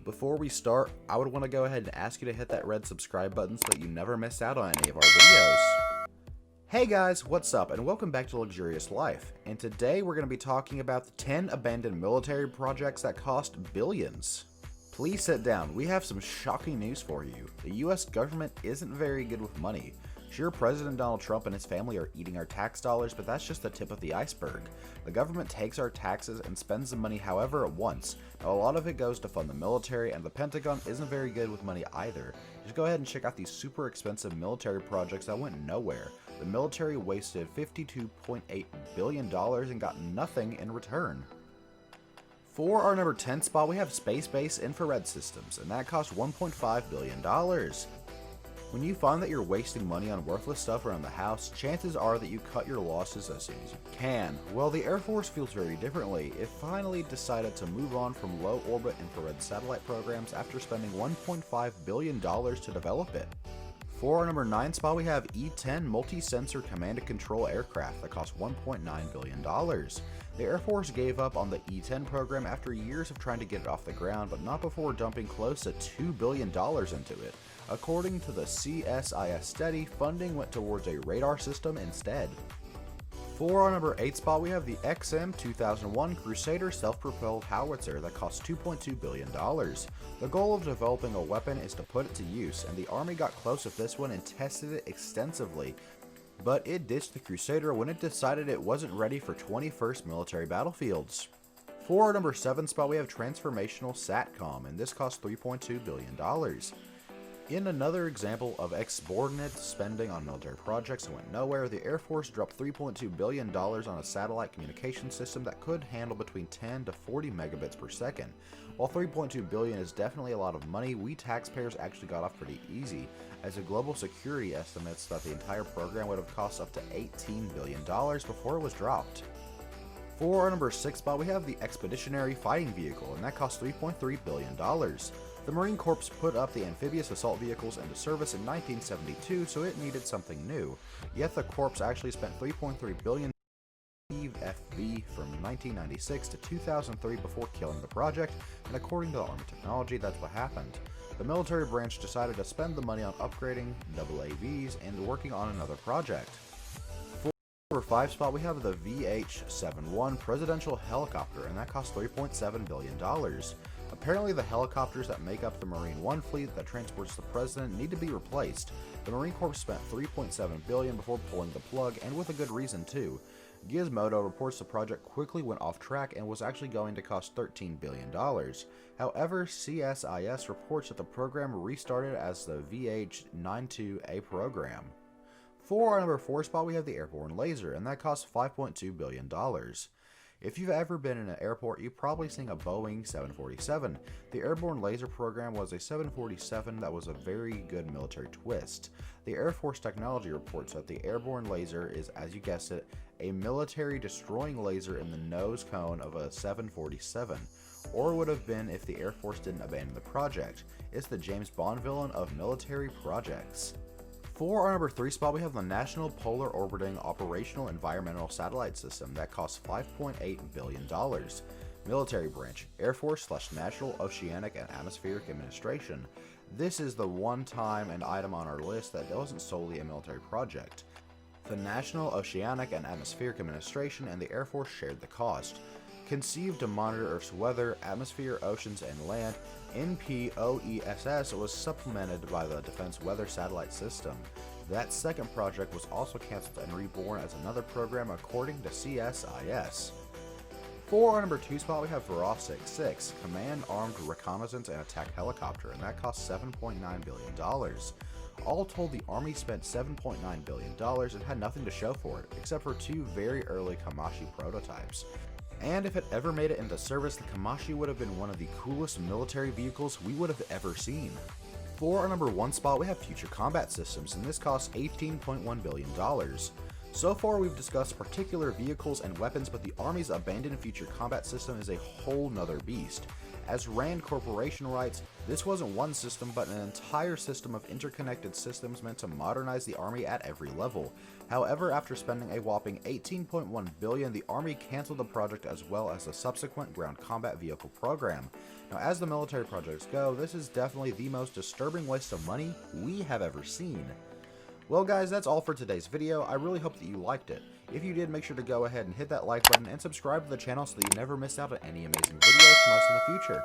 Before we start, I would want to go ahead and ask you to hit that red subscribe button so that you never miss out on any of our videos. Hey guys, what's up, and welcome back to Luxurious Life. And today we're going to be talking about the 10 abandoned military projects that cost billions. Please sit down, we have some shocking news for you. The US government isn't very good with money. Sure, President Donald Trump and his family are eating our tax dollars, but that's just the tip of the iceberg. The government takes our taxes and spends the money however it wants. Now, a lot of it goes to fund the military, and the Pentagon isn't very good with money either. Just go ahead and check out these super expensive military projects that went nowhere. The military wasted $52.8 billion and got nothing in return. For our number 10 spot, we have space-based infrared systems, and that cost $1.5 billion. When you find that you're wasting money on worthless stuff around the house, chances are that you cut your losses as soon as you can. Well, the Air Force feels very differently. It finally decided to move on from low-orbit infrared satellite programs after spending $1.5 billion to develop it. For our number 9 spot, we have E-10 multi-sensor command and control aircraft that cost $1.9 billion. The Air Force gave up on the E-10 program after years of trying to get it off the ground, but not before dumping close to $2 billion into it. According to the CSIS study, funding went towards a radar system instead. For our number 8 spot, we have the XM-2001 Crusader self-propelled howitzer that costs $2.2 billion. The goal of developing a weapon is to put it to use, and the Army got close with this one and tested it extensively. But it ditched the Crusader when it decided it wasn't ready for 21st military battlefields. For our number 7 spot, we have Transformational SATCOM, and this costs $3.2 billion. In another example of exorbitant spending on military projects that went nowhere, the Air Force dropped $3.2 billion on a satellite communication system that could handle between 10 to 40 megabits per second. While $3.2 billion is definitely a lot of money, we taxpayers actually got off pretty easy, as the Global Security estimates that the entire program would have cost up to $18 billion before it was dropped. For our number 6 spot, we have the Expeditionary Fighting Vehicle, and that cost $3.3 billion. The Marine Corps put up the amphibious assault vehicles into service in 1972, so it needed something new. Yet the Corps actually spent $3.3 billion FV from 1996 to 2003 before killing the project, and according to the Army Technology, that's what happened. The military branch decided to spend the money on upgrading AAVs and working on another project. For number 5 spot, we have the VH-71 presidential helicopter, and that cost $3.7 billion. Apparently, the helicopters that make up the Marine One fleet that transports the president need to be replaced. The Marine Corps spent $3.7 billion before pulling the plug, and with a good reason too. Gizmodo reports the project quickly went off track and was actually going to cost $13 billion. However, CSIS reports that the program restarted as the VH-92A program. For our number 4 spot, we have the Airborne Laser, and that costs $5.2 billion. If you've ever been in an airport, you've probably seen a Boeing 747. The Airborne Laser program was a 747 that was a very good military twist. The Air Force Technology reports that the Airborne Laser is, as you guessed it, a military destroying laser in the nose cone of a 747, or would have been if the Air Force didn't abandon the project. It's the James Bond villain of military projects. For our number 3 spot, we have the National Polar Orbiting Operational Environmental Satellite System that costs $5.8 billion. Military branch, Air Force/National Oceanic and Atmospheric Administration. This is the one time and item on our list that wasn't solely a military project. The National Oceanic and Atmospheric Administration and the Air Force shared the cost. Conceived to monitor Earth's weather, atmosphere, oceans, and land, NPOESS was supplemented by the Defense Weather Satellite System. That second project was also canceled and reborn as another program according to CSIS. For our number 2 spot, we have Vorostik-6, Command Armed Reconnaissance and Attack Helicopter, and that costs $7.9 billion. All told, the Army spent $7.9 billion and had nothing to show for it, except for 2 very early Kamashi prototypes. And if it ever made it into service, the Kamashi would have been one of the coolest military vehicles we would have ever seen. For our number 1 spot, we have Future Combat Systems, and this costs $18.1 billion. So far, we've discussed particular vehicles and weapons, but the Army's abandoned Future Combat System is a whole nother beast. As Rand Corporation writes, this wasn't one system but an entire system of interconnected systems meant to modernize the Army at every level. However, after spending a whopping $18.1 billion, the Army canceled the project as well as the subsequent ground combat vehicle program. Now, as the military projects go, this is definitely the most disturbing waste of money we have ever seen. Well guys, that's all for today's video. I really hope that you liked it. If you did, make sure to go ahead and hit that like button and subscribe to the channel so that you never miss out on any amazing videos from us in the future.